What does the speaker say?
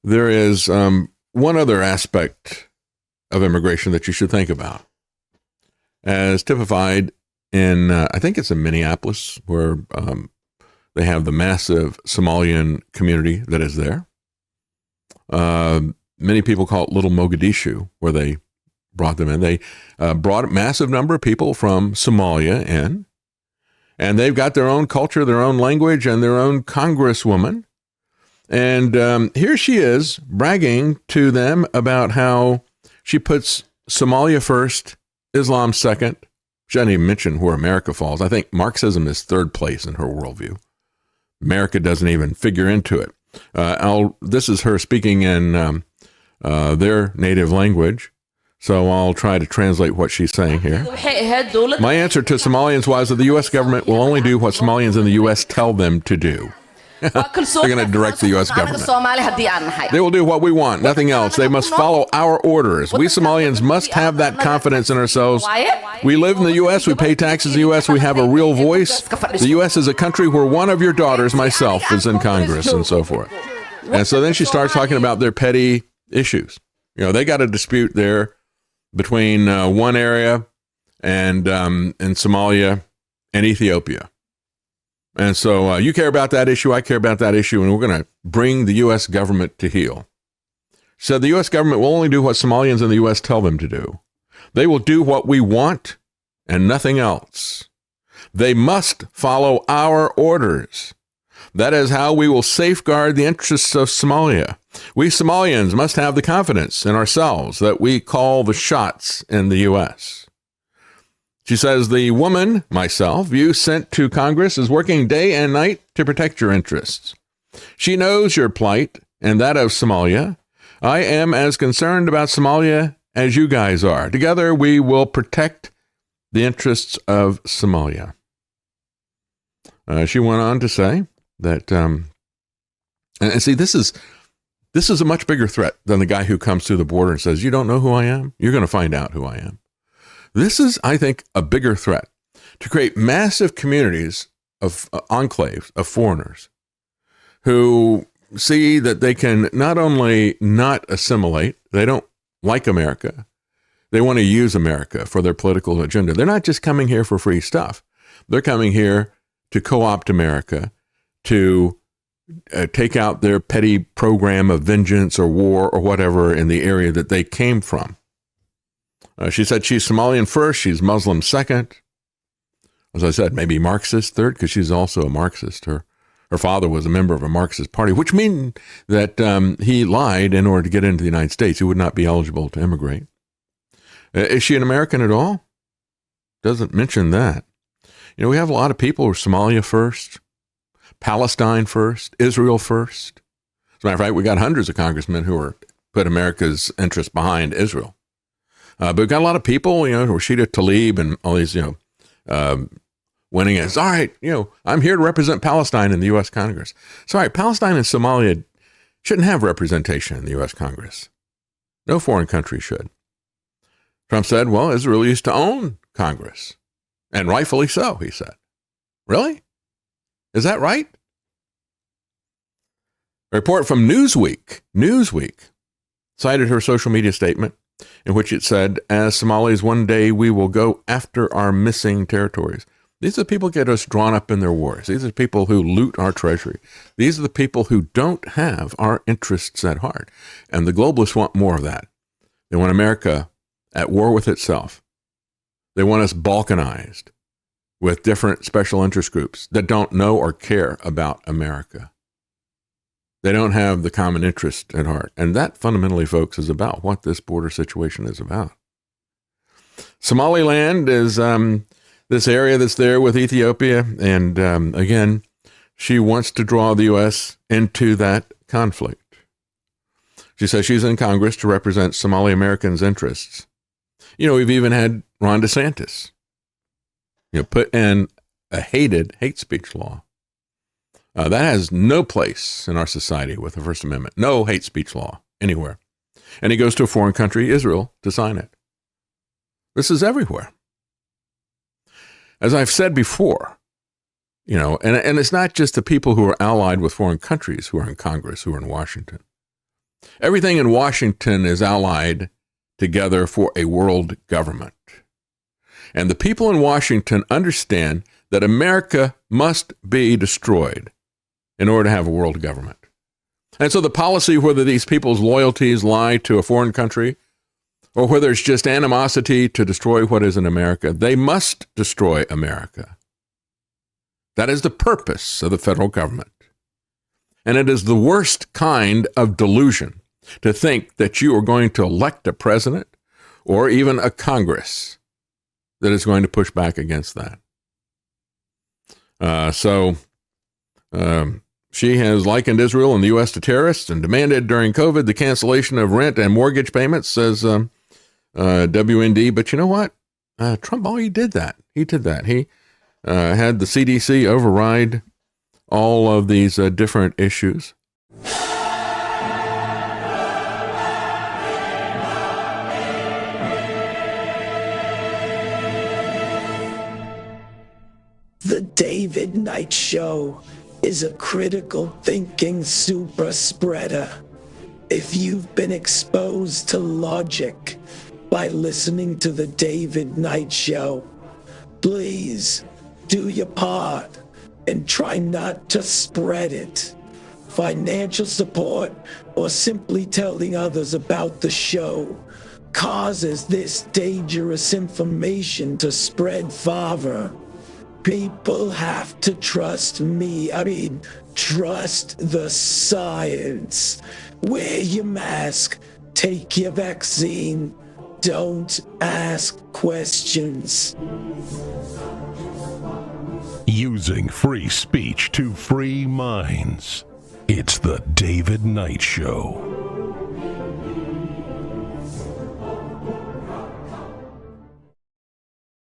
There is one other aspect of immigration that you should think about, as typified in, I think it's in Minneapolis, where they have the massive Somalian community that is there. Many people call it Little Mogadishu, where they brought them in. They brought a massive number of people from Somalia in, and they've got their own culture, their own language, and their own congresswoman. And here she is bragging to them about how she puts Somalia first, Islam second. She doesn't even mention where America falls. I think Marxism is third place in her worldview. America doesn't even figure into it. This is her speaking in their native language, so I'll try to translate what she's saying here. My answer to Somalians was that the U.S. government will only do what Somalians in the U.S. tell them to do. They're going to direct the U.S. government. They will do what we want, nothing else. They must follow our orders. We Somalians must have that confidence in ourselves. We live in the U.S., we pay taxes in the U.S., we have a real voice. The U.S. is a country where one of your daughters, myself, is in Congress and so forth. And so then she starts talking about their petty issues. You know, they got a dispute there between one area and in Somalia and Ethiopia. And so you care about that issue, I care about that issue, and we're going to bring the U.S. government to heel. So the U.S. government will only do what Somalians in the U.S. tell them to do. They will do what we want and nothing else. They must follow our orders. That is how we will safeguard the interests of Somalia. We Somalians must have the confidence in ourselves that we call the shots in the U.S. She says, the woman, myself, you sent to Congress is working day and night to protect your interests. She knows your plight and that of Somalia. I am as concerned about Somalia as you guys are. Together, we will protect the interests of Somalia. She went on to say that, and see, this is a much bigger threat than the guy who comes through the border and says, you don't know who I am? You're going to find out who I am. This is, I think, a bigger threat to create massive communities of enclaves of foreigners who see that they can not only not assimilate, they don't like America, they want to use America for their political agenda. They're not just coming here for free stuff. They're coming here to co-opt America, to take out their petty program of vengeance or war or whatever in the area that they came from. She said she's Somalian first, she's Muslim second. As I said, maybe Marxist third, because she's also a Marxist. Her father was a member of a Marxist party, which means that he lied in order to get into the United States. He would not be eligible to immigrate. Is she an American at all? Doesn't mention that. You know, we have a lot of people who are Somalia first, Palestine first, Israel first. As a matter of fact, we got hundreds of congressmen who are put America's interest behind Israel. But we've got a lot of people, you know, Rashida Tlaib and all these, you know, winning it. All right, you know, I'm here to represent Palestine in the U.S. Congress. So, all right, Palestine and Somalia shouldn't have representation in the U.S. Congress. No foreign country should. Trump said, well, Israel used to own Congress. And rightfully so, he said. Really? Is that right? A report from Newsweek cited her social media statement in which it said, as Somalis, one day we will go after our missing territories. These are the people who get us drawn up in their wars. These are the people who loot our treasury. These are the people who don't have our interests at heart. And the globalists want more of that. They want America at war with itself. They want us balkanized with different special interest groups that don't know or care about America. They don't have the common interest at heart. And that fundamentally, folks, is about what this border situation is about. Somaliland is this area that's there with Ethiopia. And again, she wants to draw the U.S. into that conflict. She says she's in Congress to represent Somali Americans' interests. You know, we've even had Ron DeSantis, you know, put in a hate speech law. That has no place in our society with the First Amendment. No hate speech law anywhere. And he goes to a foreign country, Israel, to sign it. This is everywhere. As I've said before, you know, and it's not just the people who are allied with foreign countries who are in Congress, who are in Washington. Everything in Washington is allied together for a world government. And the people in Washington understand that America must be destroyed in order to have a world government. And so the policy, whether these people's loyalties lie to a foreign country or whether it's just animosity to destroy what is in America, they must destroy America. That is the purpose of the federal government. And it is the worst kind of delusion to think that you are going to elect a president or even a Congress that is going to push back against that. She has likened Israel and the U.S. to terrorists and demanded during COVID the cancellation of rent and mortgage payments, says WND. But you know what? Trump already did that. He did that. He had the CDC override all of these different issues. The David Knight Show is a critical thinking super spreader. If you've been exposed to logic by listening to the David Knight Show, please do your part and try not to spread it. Financial support or simply telling others about the show causes this dangerous information to spread farther. People have to trust me. Trust the science. Wear your mask. Take your vaccine. Don't ask questions. Using free speech to free minds. It's the David Knight Show.